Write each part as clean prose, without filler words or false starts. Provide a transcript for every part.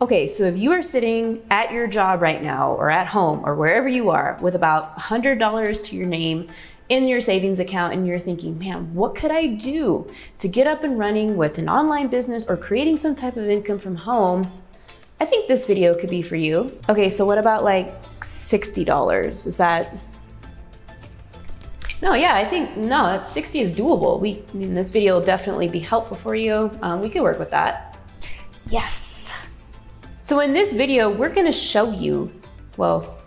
Okay, so if you are sitting at your job right now or at home or wherever you are with about $100 to your name in your savings account and you're thinking, man, what could I do to get up and running with an online business or creating some type of income from home? I think this video could be for you. Okay, so what about like $60? Is that... No, yeah, I think, no, that 60 is doable. This video will definitely be helpful for you. We could work with that. Yes. So in this video, we're gonna show you, well,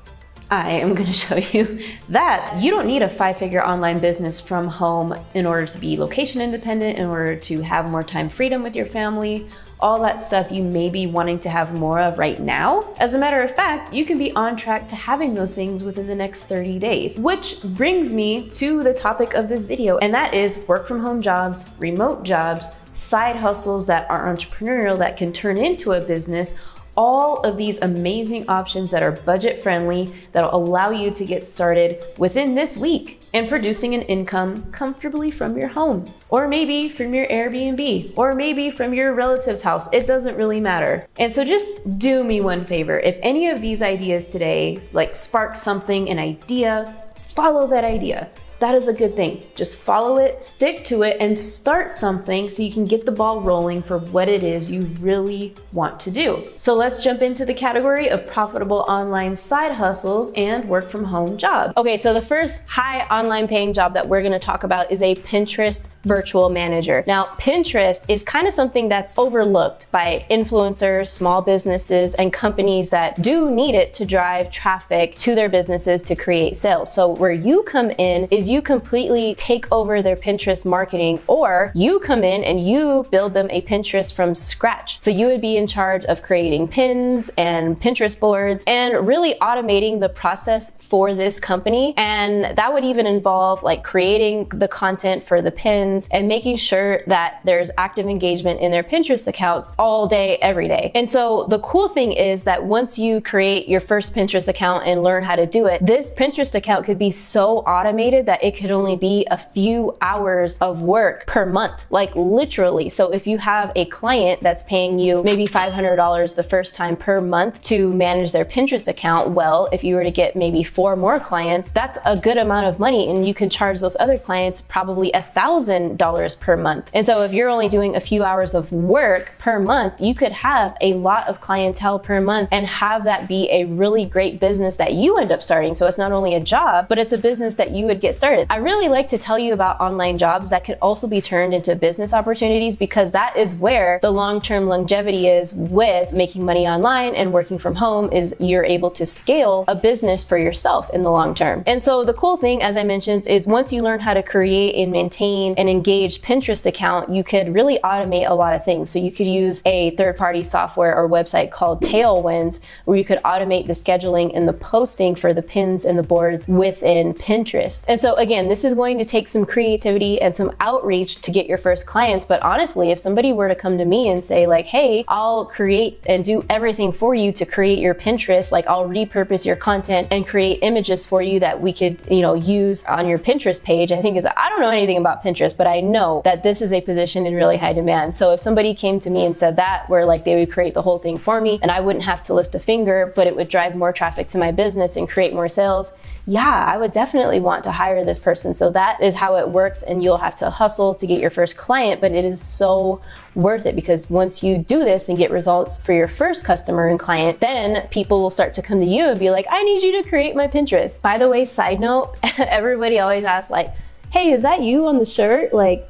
I am gonna show you that you don't need a 5-figure online business from home in order to be location independent, in order to have more time freedom with your family, all that stuff you may be wanting to have more of right now. As a matter of fact, you can be on track to having those things within the next 30 days, which brings me to the topic of this video, and that is work from home jobs, remote jobs, side hustles that are entrepreneurial that can turn into a business. All of these amazing options that are budget friendly, that'll allow you to get started within this week and producing an income comfortably from your home, or maybe from your Airbnb, or maybe from your relative's house. It doesn't really matter. And so just do me one favor. If any of these ideas today like spark something, an idea, follow that idea. That is a good thing. Just follow it, stick to it, and start something so you can get the ball rolling for what it is you really want to do. So let's jump into the category of profitable online side hustles and work from home job. Okay, so the first high online paying job that we're gonna talk about is a Pinterest virtual manager. Now, Pinterest is kind of something that's overlooked by influencers, small businesses, and companies that do need it to drive traffic to their businesses to create sales. So where you come in is you completely take over their Pinterest marketing, or you come in and you build them a Pinterest from scratch. So you would be in charge of creating pins and Pinterest boards and really automating the process for this company. And that would even involve like creating the content for the pins and making sure that there's active engagement in their Pinterest accounts all day, every day. And so the cool thing is that once you create your first Pinterest account and learn how to do it, this Pinterest account could be so automated that it could only be a few hours of work per month, like literally. So if you have a client that's paying you maybe $500 the first time per month to manage their Pinterest account, well, if you were to get maybe 4 more clients, that's a good amount of money, and you can charge those other clients probably $1,000 per month. And so if you're only doing a few hours of work per month, you could have a lot of clientele per month and have that be a really great business that you end up starting. So it's not only a job, but it's a business that you would get started. I really like to tell you about online jobs that could also be turned into business opportunities, because that is where the long-term longevity is with making money online and working from home, is you're able to scale a business for yourself in the long term. And so the cool thing, as I mentioned, is once you learn how to create and maintain an engaged Pinterest account, you could really automate a lot of things. So you could use a third-party software or website called Tailwind, where you could automate the scheduling and the posting for the pins and the boards within Pinterest. And so again, this is going to take some creativity and some outreach to get your first clients. But honestly, if somebody were to come to me and say like, hey, I'll create and do everything for you to create your Pinterest, like I'll repurpose your content and create images for you that we could, use on your Pinterest page, I don't know anything about Pinterest, but I know that this is a position in really high demand. So if somebody came to me and said that, where like they would create the whole thing for me and I wouldn't have to lift a finger, but it would drive more traffic to my business and create more sales, yeah, I would definitely want to hire this person. So that is how it works, and you'll have to hustle to get your first client, but it is so worth it, because once you do this and get results for your first customer and client, then people will start to come to you and be like, I need you to create my Pinterest. By the way, side note, everybody always asks like, hey, is that you on the shirt? Like,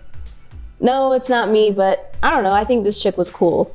no, it's not me, but I don't know, I think this chick was cool.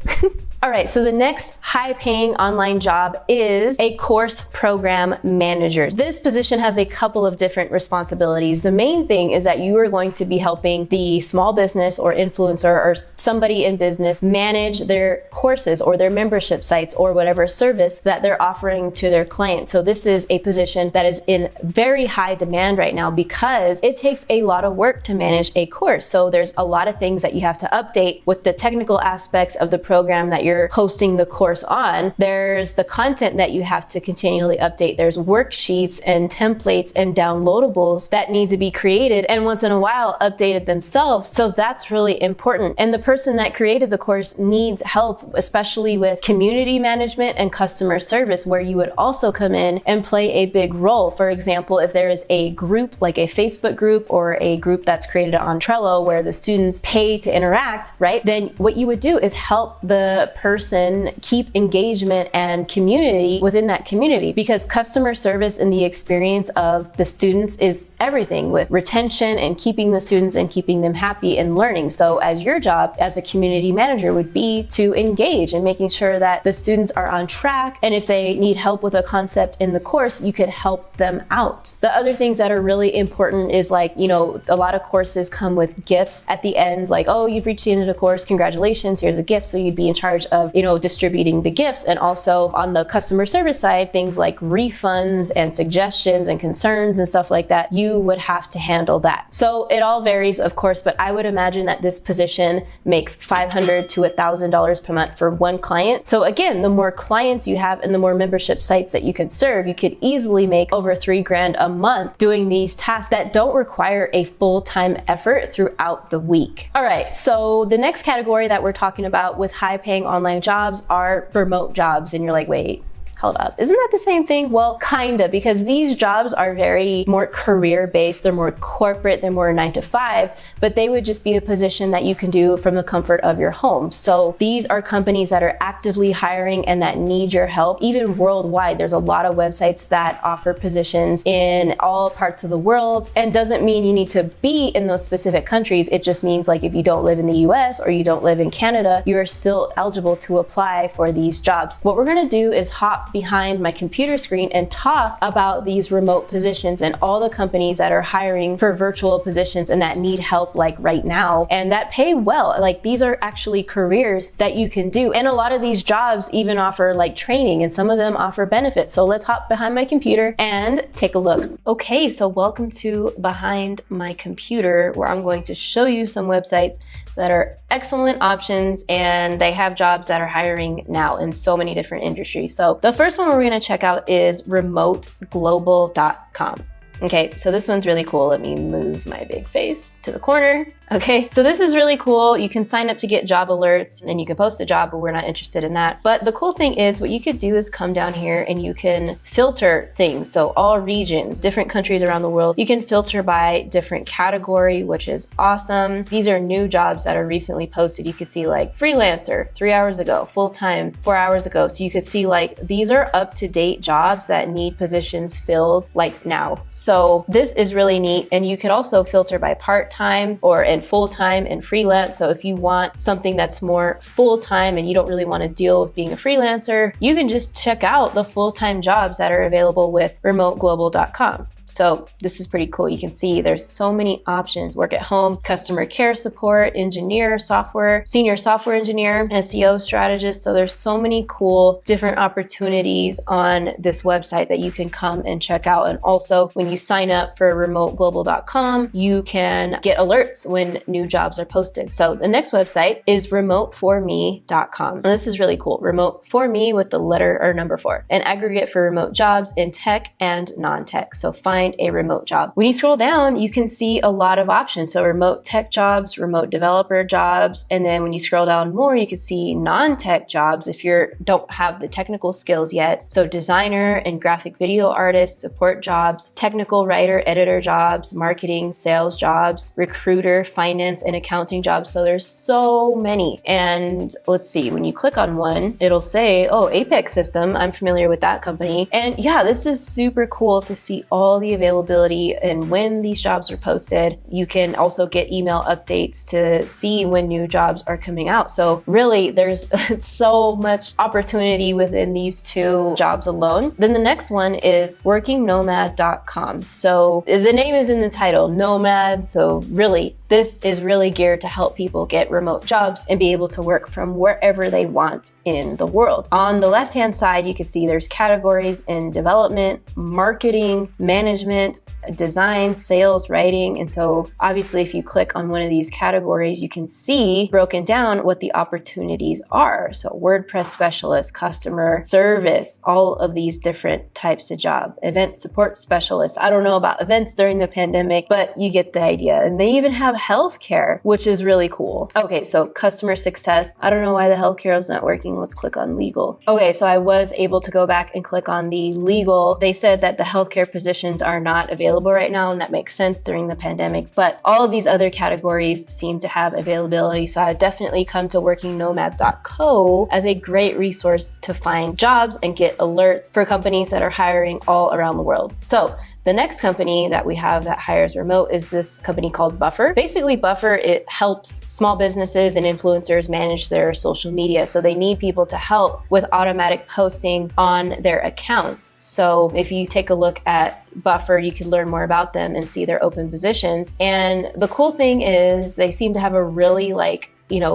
All right, so the next high-paying online job is a course program manager. This position has a couple of different responsibilities. The main thing is that you are going to be helping the small business or influencer or somebody in business manage their courses or their membership sites or whatever service that they're offering to their clients. So this is a position that is in very high demand right now, because it takes a lot of work to manage a course. So there's a lot of things that you have to update with the technical aspects of the program that you're you're hosting the course on. There's the content that you have to continually update. There's worksheets and templates and downloadables that need to be created and once in a while updated themselves. So that's really important. And the person that created the course needs help, especially with community management and customer service, where you would also come in and play a big role. For example, if there is a group, like a Facebook group or a group that's created on Trello where the students pay to interact, right? Then what you would do is help the person keep engagement and community within that community, because customer service and the experience of the students is everything with retention and keeping the students and keeping them happy and learning. So as your job as a community manager would be to engage and making sure that the students are on track. And if they need help with a concept in the course, you could help them out. The other things that are really important is like, you know, a lot of courses come with gifts at the end, like, oh, you've reached the end of the course, congratulations, here's a gift. So you'd be in charge of, you know, distributing the gifts. And also on the customer service side, things like refunds and suggestions and concerns and stuff like that, you would have to handle that. So it all varies, of course, but I would imagine that this position makes $500 to $1,000 per month for one client. So again, the more clients you have and the more membership sites that you can serve, you could easily make over $3,000 a month doing these tasks that don't require a full-time effort throughout the week. All right, so the next category that we're talking about with high-paying online jobs are remote jobs. And you're like, wait, hold up, isn't that the same thing? Well, kinda, because these jobs are very more career-based, they're more corporate, they're more 9 to 5, but they would just be a position that you can do from the comfort of your home. So these are companies that are actively hiring and that need your help, even worldwide. There's a lot of websites that offer positions in all parts of the world, and doesn't mean you need to be in those specific countries. It just means like if you don't live in the US or you don't live in Canada, you're still eligible to apply for these jobs. What we're gonna do is hop behind my computer screen and talk about these remote positions and all the companies that are hiring for virtual positions and that need help like right now and that pay well. Like these are actually careers that you can do. And a lot of these jobs even offer like training and some of them offer benefits. So let's hop behind my computer and take a look. Okay, so welcome to Behind My Computer, where I'm going to show you some websites that are excellent options and they have jobs that are hiring now in so many different industries. So the first one we're gonna check out is remoteglobal.com. Okay, so this one's really cool. Let me move my big face to the corner. Okay, so this is really cool. You can sign up to get job alerts and you can post a job, but we're not interested in that. But the cool thing is what you could do is come down here and you can filter things. So all regions, different countries around the world, you can filter by different category, which is awesome. These are new jobs that are recently posted. You can see like freelancer 3 hours ago, full-time 4 hours ago. So you could see like these are up-to-date jobs that need positions filled like now. So this is really neat. And you could also filter by part-time or in full-time and freelance. So if you want something that's more full-time and you don't really want to deal with being a freelancer, you can just check out the full-time jobs that are available with remoteglobal.com. So this is pretty cool. You can see there's so many options: work at home, customer care support, engineer, software, senior software engineer, SEO strategist. So there's so many cool different opportunities on this website that you can come and check out. And also when you sign up for remoteglobal.com, you can get alerts when new jobs are posted. So the next website is remoteforme.com. And this is really cool. Remote for me with the letter or number 4, an aggregate for remote jobs in tech and non-tech. So find a remote job. When you scroll down, you can see a lot of options. So remote tech jobs, remote developer jobs. And then when you scroll down more, you can see non-tech jobs if you don't have the technical skills yet. So designer and graphic video artist, support jobs, technical writer, editor jobs, marketing, sales jobs, recruiter, finance, and accounting jobs. So there's so many. And let's see, when you click on one, it'll say, oh, Apex System. I'm familiar with that company. And yeah, this is super cool to see all the availability and when these jobs are posted. You can also get email updates to see when new jobs are coming out. So really there's so much opportunity within these two jobs alone. Then the next one is workingnomad.com. So the name is in the title, Nomad. So really this is really geared to help people get remote jobs and be able to work from wherever they want in the world. On the left-hand side, you can see there's categories in development, marketing, management, design, sales, writing. And so obviously if you click on one of these categories, you can see broken down what the opportunities are. So WordPress specialist, customer service, all of these different types of job, event support specialist. I don't know about events during the pandemic, but you get the idea. And they even have healthcare, which is really cool. Okay, so customer success. I don't know why the healthcare is not working. Let's click on legal. Okay, so I was able to go back and click on the legal. They said that the healthcare positions are not available right now, and that makes sense during the pandemic, but all of these other categories seem to have availability. So I definitely come to workingnomads.co as a great resource to find jobs and get alerts for companies that are hiring all around the world. So the next company that we have that hires remote is this company called Buffer. Basically, Buffer, it helps small businesses and influencers manage their social media. So they need people to help with automatic posting on their accounts. So if you take a look at Buffer, you can learn more about them and see their open positions. And the cool thing is they seem to have a really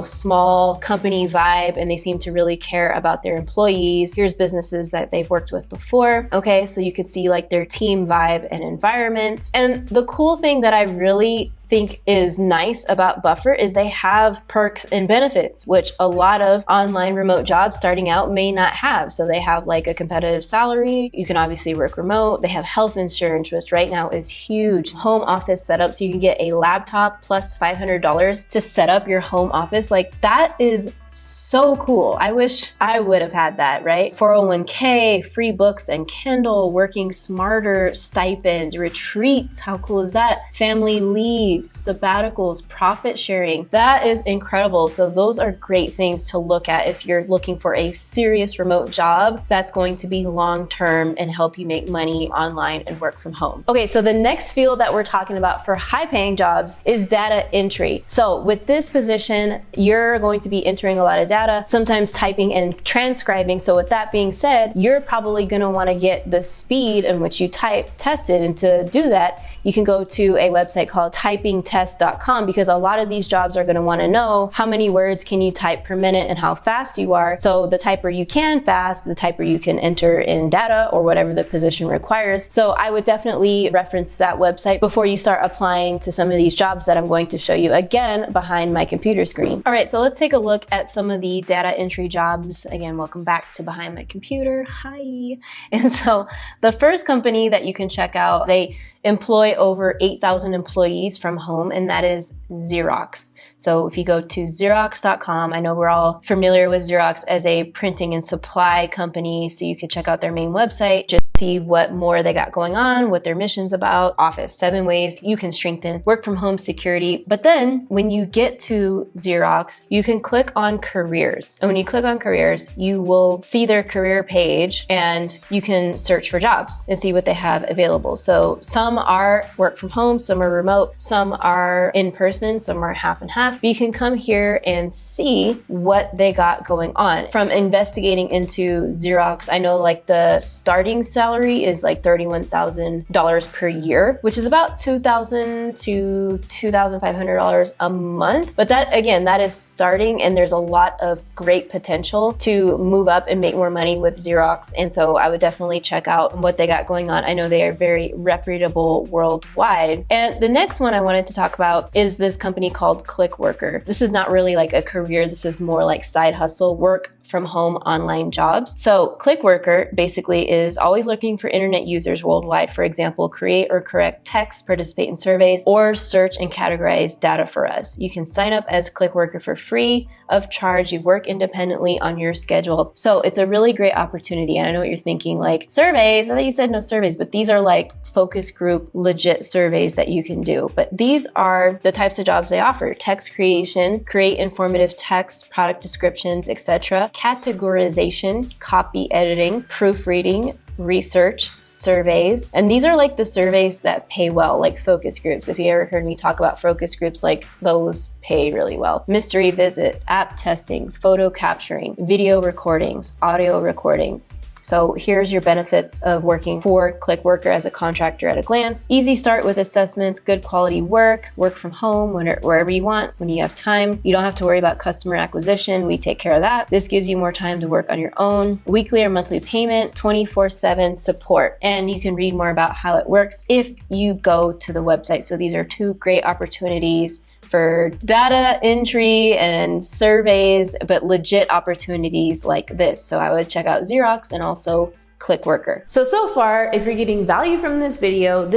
small company vibe, and they seem to really care about their employees. Here's businesses that they've worked with before. Okay, so you could see like their team vibe and environment. And the cool thing that I really think is nice about Buffer is they have perks and benefits, which a lot of online remote jobs starting out may not have. So they have like a competitive salary. You can obviously work remote. They have health insurance, which right now is huge. Home office setup. So you can get a laptop plus $500 to set up your home office. Like that is so cool. I wish I would have had that, right? 401k, free books and Kindle, working smarter stipend, retreats. How cool is that? Family leave, sabbaticals, profit sharing. That is incredible. So those are great things to look at if you're looking for a serious remote job that's going to be long-term and help you make money online and work from home. Okay, so the next field that we're talking about for high-paying jobs is data entry. So with this position, you're going to be entering a lot of data, sometimes typing and transcribing. So with that being said, you're probably going to want to get the speed in which you type tested. And to do that, you can go to a website called typingtest.com, because a lot of these jobs are going to want to know how many words can you type per minute and how fast you are. So the typer you can fast, the typer you can enter in data or whatever the position requires. So I would definitely reference that website before you start applying to some of these jobs that I'm going to show you again behind my computer screen. All right, so let's take a look at some of the data entry jobs. Again, welcome back to Behind My Computer. Hi. And so the first company that you can check out, they employ over 8,000 employees from home, and that is Xerox. So if you go to Xerox.com, I know we're all familiar with Xerox as a printing and supply company, so you could check out their main website, just see what more they got going on, what their mission's about. Office, 7 ways you can strengthen work from home security. But then when you get to Xerox, you can click on careers. And when you click on careers, you will see their career page and you can search for jobs and see what they have available. So some are work from home, some are remote, some are in person, some are half and half. But you can come here and see what they got going on. From investigating into Xerox, I know like the starting salary is like $31,000 per year, which is about $2,000 to $2,500 a month. But that, again, that is starting, and there's a lot of great potential to move up and make more money with Xerox. And so I would definitely check out what they got going on. I know they are very reputable worldwide. And the next one I wanted to talk about is this company called ClickWorker. This is not really like a career. This is more like side hustle, work from home online jobs. So ClickWorker basically is always looking for internet users worldwide. For example, create or correct text, participate in surveys, or search and categorize data for us. You can sign up as ClickWorker for free of charge. You work independently on your schedule. So it's a really great opportunity. And I know what you're thinking, like surveys. I thought you said no surveys, but these are like focus group legit surveys that you can do. But these are the types of jobs they offer: text creation, create informative text, product descriptions, etc., categorization, copy editing, proofreading, research, surveys. And these are like the surveys that pay well, like focus groups. If you ever heard me talk about focus groups, like those pay really well. Mystery visit, app testing, photo capturing, video recordings, audio recordings. So here's your benefits of working for ClickWorker as a contractor at a glance. Easy start with assessments, good quality work from home, wherever you want, when you have time. You don't have to worry about customer acquisition. We take care of that. This gives you more time to work on your own. Weekly or monthly payment, 24/7 support. And you can read more about how it works if you go to the website. So these are two great opportunities for data entry and surveys, but legit opportunities like this. So I would check out Xerox and also ClickWorker. So far, if you're getting value from this video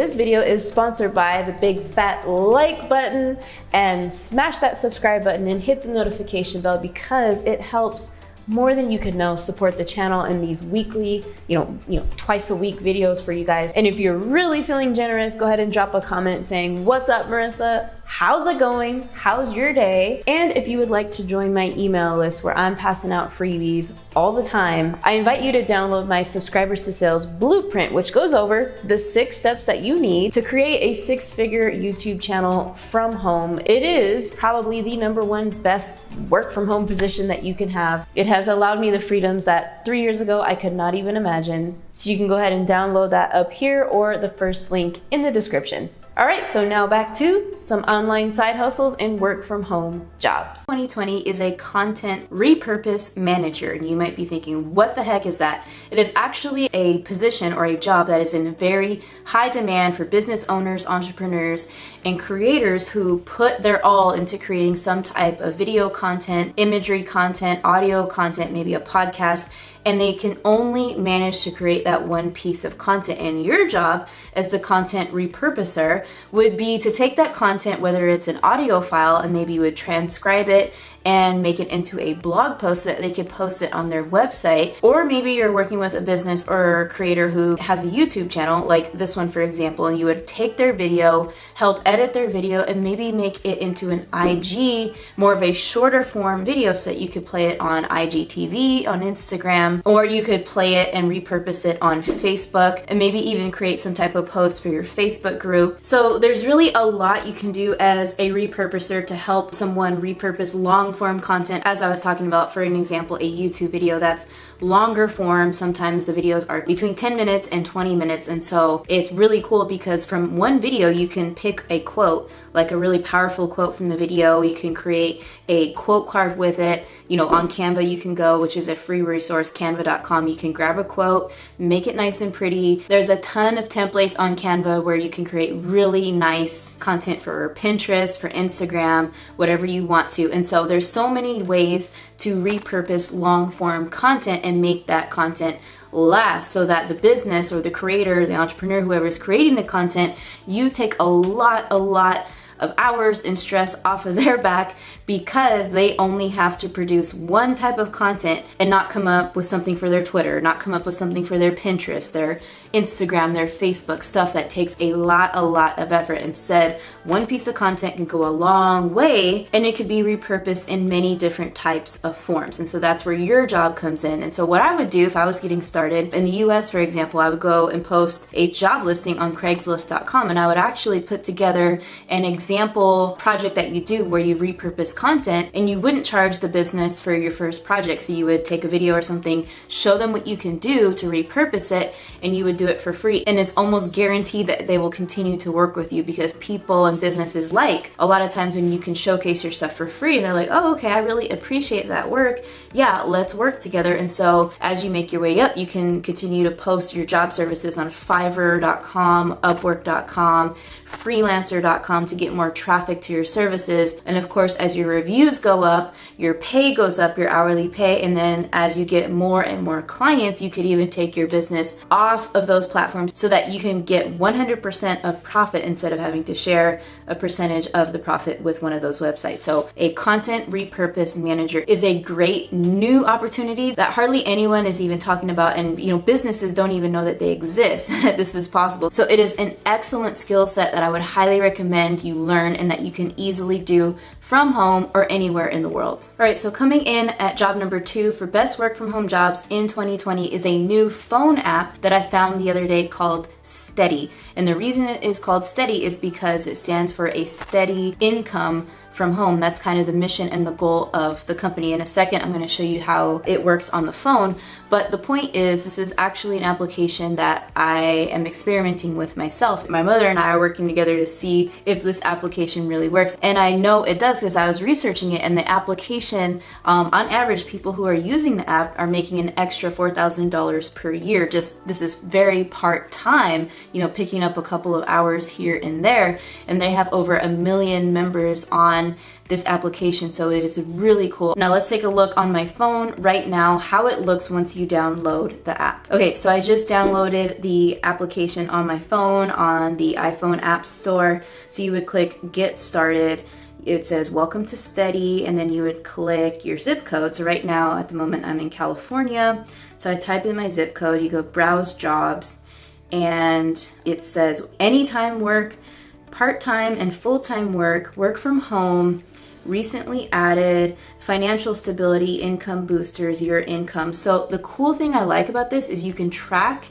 is sponsored by the big fat like button, and smash that subscribe button and hit the notification bell because it helps more than you could know support the channel in these weekly, twice a week videos for you guys. And if you're really feeling generous, go ahead and drop a comment saying, "What's up, Marissa? How's it going? How's your day?" And if you would like to join my email list where I'm passing out freebies all the time, I invite you to download my Subscribers to Sales Blueprint, which goes over the 6 steps that you need to create a 6-figure YouTube channel from home. It is probably the #1 best work from home position that you can have. It has allowed me the freedoms that 3 years ago I could not even imagine. So you can go ahead and download that up here or the first link in the description. All right, so now back to some online side hustles and work from home jobs. 2020 is a content repurpose manager, and you might be thinking, what the heck is that? It is actually a position or a job that is in very high demand for business owners, entrepreneurs, and creators who put their all into creating some type of video content, imagery content, audio content, maybe a podcast, and they can only manage to create that one piece of content. And your job as the content repurposer would be to take that content, whether it's an audio file, and maybe you would transcribe it and make it into a blog post so that they could post it on their website. Or maybe you're working with a business or a creator who has a YouTube channel, like this one for example, and you would take their video, help edit their video, and maybe make it into an IG, more of a shorter form video so that you could play it on IGTV, on Instagram, or you could play it and repurpose it on Facebook, and maybe even create some type of post for your Facebook group. So there's really a lot you can do as a repurposer to help someone repurpose long form content. As I was talking about, for an example, a YouTube video that's longer form. Sometimes the videos are between 10 minutes and 20 minutes. And so it's really cool because from one video, you can pick a quote, like a really powerful quote from the video. You can create a quote card with it. On Canva you can go, which is a free resource, canva.com. You can grab a quote, make it nice and pretty. There's a ton of templates on Canva where you can create really nice content for Pinterest, for Instagram, whatever you want to. And so there's so many ways to repurpose long form content and make that content last, so that the business or the creator, the entrepreneur, whoever is creating the content, you take a lot of hours and stress off of their back because they only have to produce one type of content and not come up with something for their Twitter, not come up with something for their Pinterest, their Instagram, their Facebook, stuff that takes a lot of effort. Instead, one piece of content can go a long way and it could be repurposed in many different types of forms. And so that's where your job comes in. And so what I would do if I was getting started in the US, for example, I would go and post a job listing on Craigslist.com, and I would actually put together an example project that you do where you repurpose content, and you wouldn't charge the business for your first project. So you would take a video or something, show them what you can do to repurpose it, and you would do it for free. And it's almost guaranteed that they will continue to work with you because people and businesses like a lot of times when you can showcase your stuff for free, and they're like, oh, okay, I really appreciate that work. Yeah, let's work together. And so as you make your way up, you can continue to post your job services on Fiverr.com, Upwork.com, Freelancer.com to get more traffic to your services. And of course, as your reviews go up, your pay goes up, your hourly pay. And then as you get more and more clients, you could even take your business off of those platforms so that you can get 100% of profit instead of having to share a percentage of the profit with one of those websites. So a content repurpose manager is a great new opportunity that hardly anyone is even talking about. And businesses don't even know that they exist, that this is possible. So it is an excellent skill set that I would highly recommend you learn and that you can easily do from home or anywhere in the world. All right, so coming in at job number 2 for best work from home jobs in 2020 is a new phone app that I found the other day called Steady. And the reason it is called Steady is because it stands for a steady income from home. That's kind of the mission and the goal of the company. In a second, I'm going to show you how it works on the phone. But the point is, this is actually an application that I am experimenting with myself. My mother and I are working together to see if this application really works. And I know it does because I was researching it, and the application, on average, people who are using the app are making an extra $4,000 per year. Just, this is very part-time, you know, picking up a couple of hours here and there. And they have over 1 million members on this application, so it is really cool. Now let's take a look on my phone right now how it looks once you download the app. Okay, so I just downloaded the application on my phone on the iPhone App Store. So you would click Get Started. It says welcome to Steady, and then you would click your zip code. So right now at the moment I'm in California, so I type in my zip code, you go browse jobs, and it says anytime work, part-time and full-time work, work from home, recently added, financial stability, income boosters, your income. So the cool thing I like about this is you can track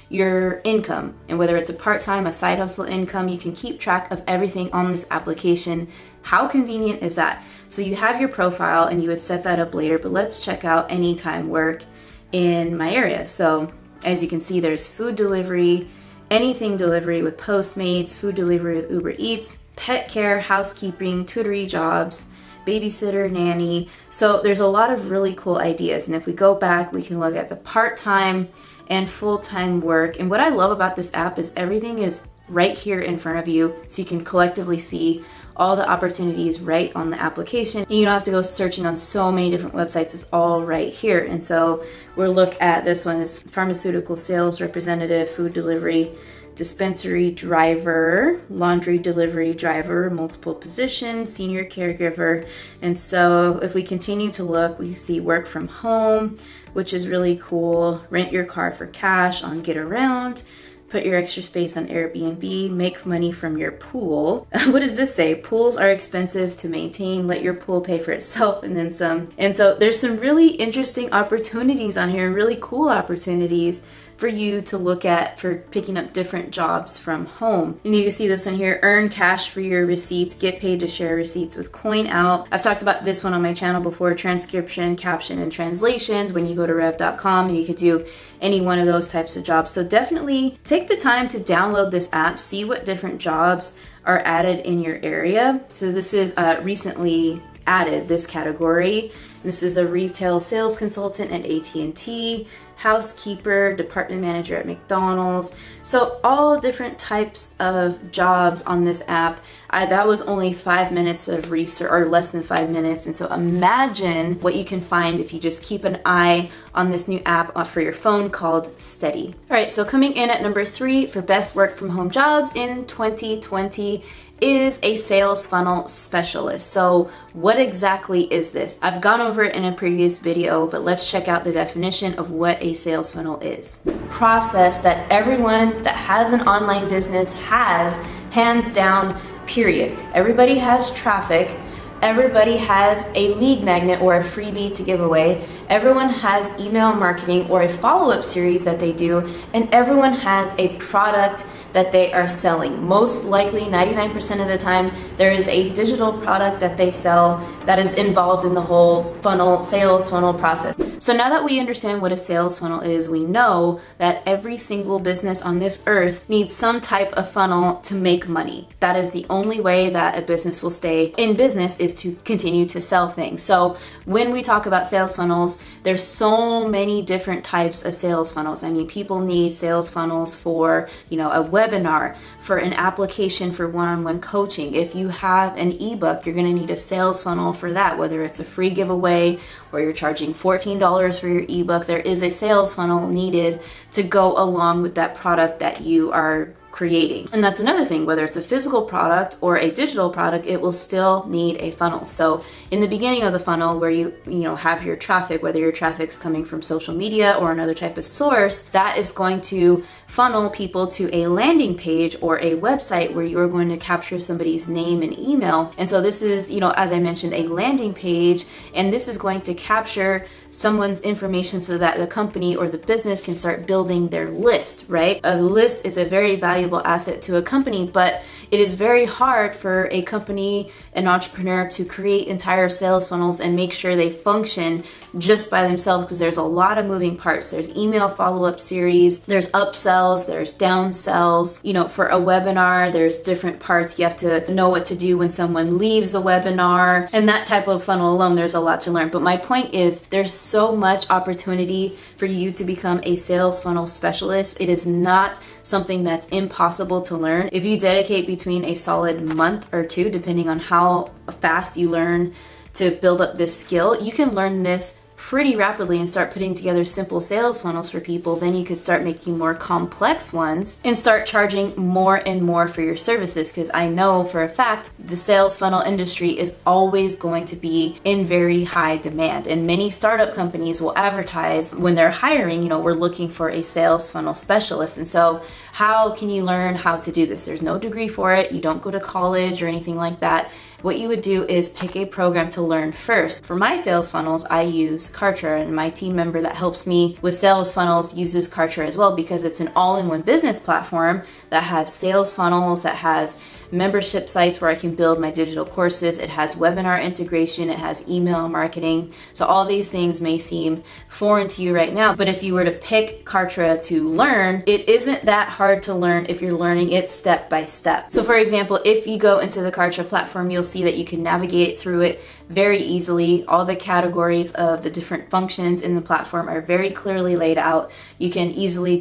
your income, and whether it's a part-time, a side hustle income, you can keep track of everything on this application. How convenient is that? So you have your profile, and you would set that up later, but let's check out anytime work in my area. So as you can see, there's food delivery, anything delivery with Postmates, food delivery with Uber Eats, pet care, housekeeping, tutoring jobs, babysitter, nanny. So there's a lot of really cool ideas. And if we go back, we can look at the part-time and full-time work. And what I love about this app is everything is right here in front of you, so you can collectively see all the opportunities right on the application. And you don't have to go searching on so many different websites. It's all right here. And so we'll look at this one is pharmaceutical sales representative, food delivery, dispensary driver, laundry delivery driver, multiple positions, senior caregiver. And so if we continue to look, we see work from home, which is really cool. Rent your car for cash on Get Around. Put your extra space on Airbnb, make money from your pool. What does this say? Pools are expensive to maintain, let your pool pay for itself, and then some. And so there's some really interesting opportunities on here, really cool opportunities for you to look at for picking up different jobs from home. And you can see this one here, earn cash for your receipts, get paid to share receipts with Coin Out. I've talked about this one on my channel before, transcription, caption, and translations. When you go to rev.com, and you could do any one of those types of jobs. So definitely take the time to download this app, see what different jobs are added in your area. So this is recently added, this category. This is a retail sales consultant at AT&T, housekeeper, department manager at McDonald's. So all different types of jobs on this app. That was only 5 minutes of research, or less than 5 minutes. And so imagine what you can find if you just keep an eye on this new app for your phone called Steady. All right, so coming in at number 3 for best work from home jobs in 2020 is a sales funnel specialist. So what exactly is this? I've gone over it in a previous video, but let's check out the definition of what a sales funnel is. Process that everyone that has an online business has, hands down, period. Everybody has traffic. Everybody has a lead magnet or a freebie to give away. Everyone has email marketing or a follow-up series that they do, and everyone has a product that they are selling. Most likely, 99% of the time, there is a digital product that they sell that is involved in the whole funnel, sales funnel process. So now that we understand what a sales funnel is, we know that every single business on this earth needs some type of funnel to make money. That is the only way that a business will stay in business, is to continue to sell things. So when we talk about sales funnels, there's so many different types of sales funnels. I mean, people need sales funnels for, you know, a webinar, for an application for one-on-one coaching. If you have an ebook, you're going to need a sales funnel for that, whether it's a free giveaway or you're charging $14 for your ebook. There is a sales funnel needed to go along with that product that you are creating. And that's another thing, whether it's a physical product or a digital product, it will still need a funnel. So in the beginning of the funnel, where you have your traffic, whether your traffic's coming from social media or another type of source, that is going to funnel people to a landing page or a website where you are going to capture somebody's name and email. And so this is, as I mentioned, a landing page, and this is going to capture someone's information so that the company or the business can start building their list, right? A list is a very valuable asset to a company, but it is very hard for a company, an entrepreneur, to create entire sales funnels and make sure they function just by themselves, because there's a lot of moving parts. There's email follow-up series, there's upsells, there's downsells. You know, for a webinar, there's different parts. You have to know what to do when someone leaves a webinar, and that type of funnel alone, there's a lot to learn. But my point is, there's so much opportunity for you to become a sales funnel specialist. It is not something that's impossible to learn. If you dedicate between a solid month or two, depending on how fast you learn to build up this skill, you can learn this pretty rapidly and start putting together simple sales funnels for people. Then you could start making more complex ones and start charging more and more for your services, because I know for a fact the sales funnel industry is always going to be in very high demand, and many startup companies will advertise when they're hiring, you know, we're looking for a sales funnel specialist. And so how can you learn how to do this? There's no degree for it. You don't go to college or anything like that. What you would do is pick a program to learn first. For my sales funnels, I use Kartra, and my team member that helps me with sales funnels uses Kartra as well, because it's an all-in-one business platform that has sales funnels, that has membership sites where I can build my digital courses. It has webinar integration, it has email marketing. So all these things may seem foreign to you right now, but if you were to pick Kartra to learn, it isn't that hard to learn if you're learning it step by step. So for example, if you go into the Kartra platform, you'll see that you can navigate through it very easily. All the categories of the different functions in the platform are very clearly laid out. You can easily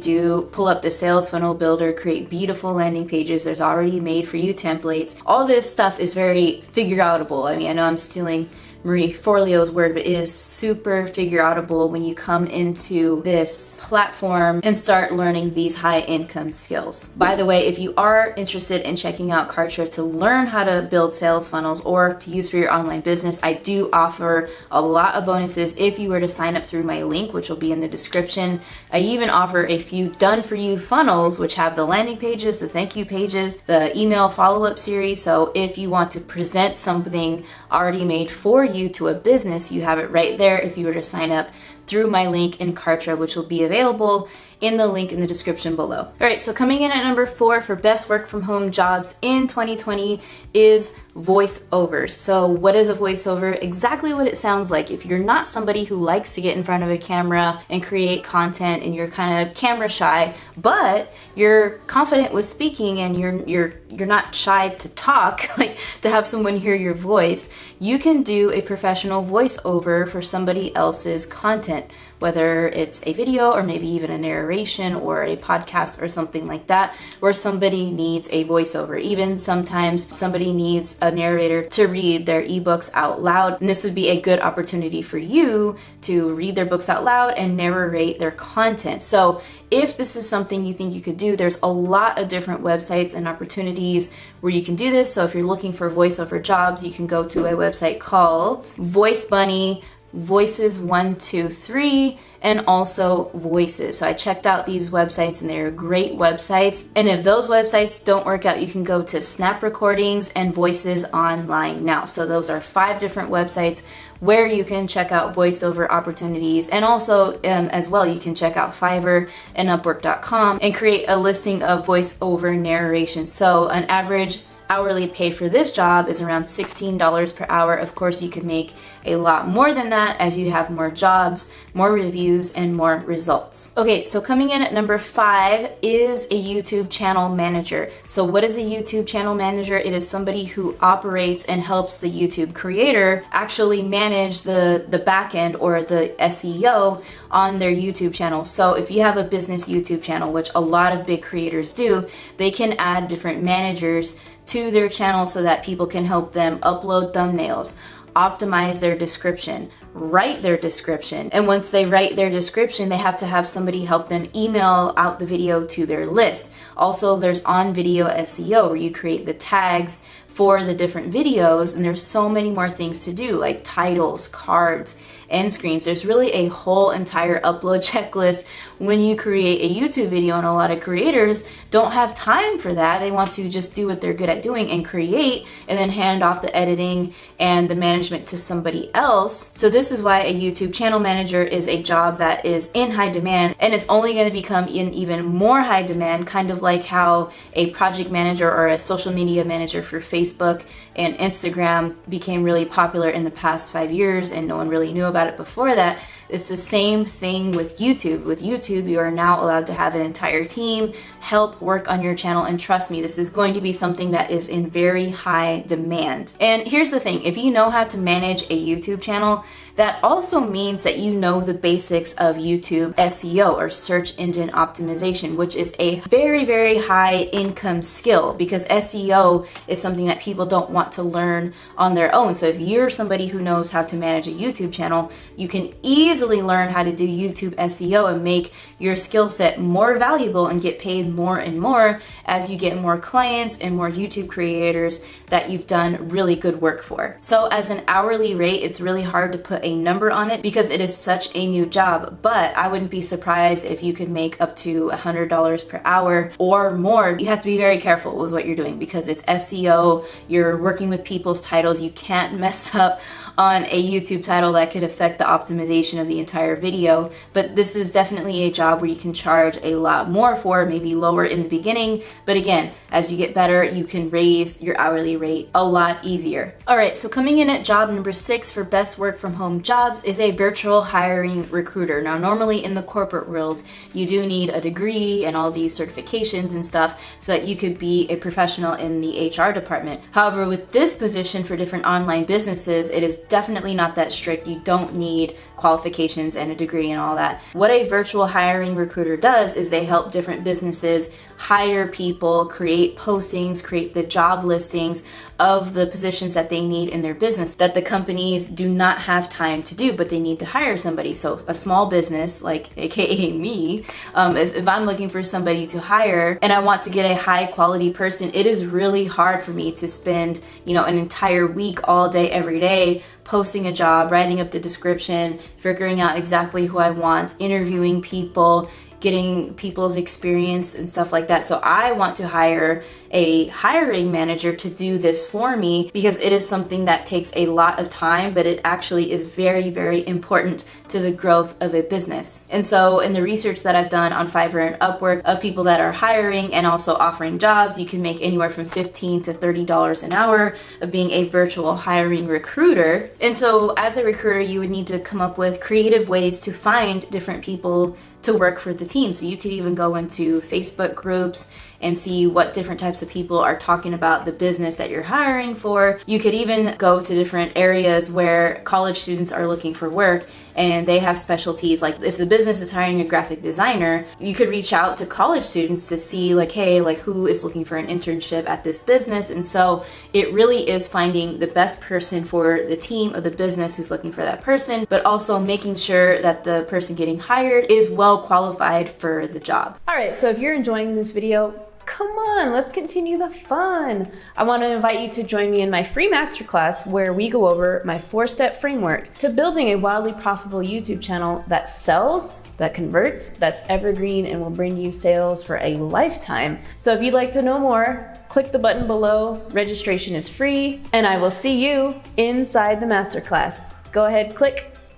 pull up the sales funnel builder, create beautiful landing pages. There's already made for you templates. All this stuff is very figure outable. I mean, I know I'm stealing Marie Forleo's word, but it is super figure outable when you come into this platform and start learning these high income skills. By the way, if you are interested in checking out Kartra to learn how to build sales funnels or to use for your online business, I do offer a lot of bonuses if you were to sign up through my link, which will be in the description. I even offer a few done for you funnels, which have the landing pages, the thank you pages, the email follow-up series. So if you want to present something already made for you to a business, you have it right there if you were to sign up through my link in Kartra, which will be available in the link in the description below. All right, so coming in at number 4 for best work from home jobs in 2020 is voiceovers. So what is a voiceover? Exactly what it sounds like. If you're not somebody who likes to get in front of a camera and create content, and you're kind of camera shy, but you're confident with speaking and you're not shy to talk, like to have someone hear your voice, you can do a professional voiceover for somebody else's content, whether it's a video or maybe even a narration or a podcast or something like that, where somebody needs a voiceover. Even sometimes somebody needs a narrator to read their ebooks out loud, and this would be a good opportunity for you to read their books out loud and narrate their content. So if this is something you think you could do, there's a lot of different websites and opportunities where you can do this. So if you're looking for voiceover jobs, you can go to a website called Voice Bunny, Voices 123, and also Voices. So I checked out these websites and they're great websites. And if those websites don't work out, you can go to Snap Recordings and Voices Online Now. So those are 5 different websites where you can check out voiceover opportunities. And also as well, you can check out Fiverr and Upwork.com and create a listing of voiceover narration. So an average hourly pay for this job is around $16 per hour. Of course, you could make a lot more than that as you have more jobs, more reviews, and more results. Okay, so coming in at number 5 is a YouTube channel manager. So what is a YouTube channel manager? It is somebody who operates and helps the YouTube creator actually manage the back end or the SEO on their YouTube channel. So if you have a business YouTube channel, which a lot of big creators do, they can add different managers to their channel so that people can help them upload thumbnails, optimize their description, write their description. And once they write their description, they have to have somebody help them email out the video to their list. Also, there's on video SEO where you create the tags for the different videos, and there's so many more things to do, like titles, cards, end screens. There's really a whole entire upload checklist when you create a YouTube video, and a lot of creators don't have time for that. They want to just do what they're good at doing and create, and then hand off the editing and the management to somebody else. So this is why a YouTube channel manager is a job that is in high demand, and it's only going to become in even more high demand, kind of like how a project manager or a social media manager for Facebook and Instagram became really popular in the past 5 years and no one really knew about it before that. It's the same thing with YouTube. With YouTube, you are now allowed to have an entire team help work on your channel, and trust me, this is going to be something that is in very high demand. And here's the thing, if you know how to manage a YouTube channel, that also means that you know the basics of YouTube SEO, or search engine optimization, which is a very, very high income skill, because SEO is something that people don't want to learn on their own. So if you're somebody who knows how to manage a YouTube channel, you can easily learn how to do YouTube SEO and make your skill set more valuable and get paid more and more as you get more clients and more YouTube creators that you've done really good work for. So as an hourly rate, it's really hard to put a number on it because it is such a new job, but I wouldn't be surprised if you could make up to $100 per hour or more. You have to be very careful with what you're doing because it's SEO, you're working with people's titles, you can't mess up on a YouTube title that could affect the optimization of the entire video. But this is definitely a job where you can charge a lot more for, maybe lower in the beginning, but again, as you get better, you can raise your hourly rate a lot easier. All right, so coming in at job number 6 for best work from home jobs is a virtual hiring recruiter. Now, normally in the corporate world, you do need a degree and all these certifications and stuff so that you could be a professional in the HR department. However, with this position for different online businesses, it is definitely not that strict. You don't need qualifications and a degree and all that. What a virtual hiring recruiter does is they help different businesses hire people, create postings, create the job listings of the positions that they need in their business that the companies do not have time to do, but they need to hire somebody. So a small business, like AKA me, if I'm looking for somebody to hire and I want to get a high quality person, it is really hard for me to spend, an entire week, all day, every day, posting a job, writing up the description, figuring out exactly who I want, interviewing people, getting people's experience and stuff like that. So I want to hire a hiring manager to do this for me because it is something that takes a lot of time, but it actually is very, very important to the growth of a business. And so in the research that I've done on Fiverr and Upwork of people that are hiring and also offering jobs, you can make anywhere from $15 to $30 an hour of being a virtual hiring recruiter. And so as a recruiter, you would need to come up with creative ways to find different people to work for the team. So you could even go into Facebook groups and see what different types of people are talking about the business that you're hiring for. You could even go to different areas where college students are looking for work and they have specialties. Like if the business is hiring a graphic designer, you could reach out to college students to see who is looking for an internship at this business. And so it really is finding the best person for the team of the business who's looking for that person, but also making sure that the person getting hired is well qualified for the job. All right, so if you're enjoying this video, come on, let's continue the fun. I want to invite you to join me in my free masterclass where we go over my 4-step framework to building a wildly profitable YouTube channel that sells, that converts, that's evergreen, and will bring you sales for a lifetime. So if you'd like to know more, click the button below. Registration is free, and I will see you inside the masterclass. Go ahead, click.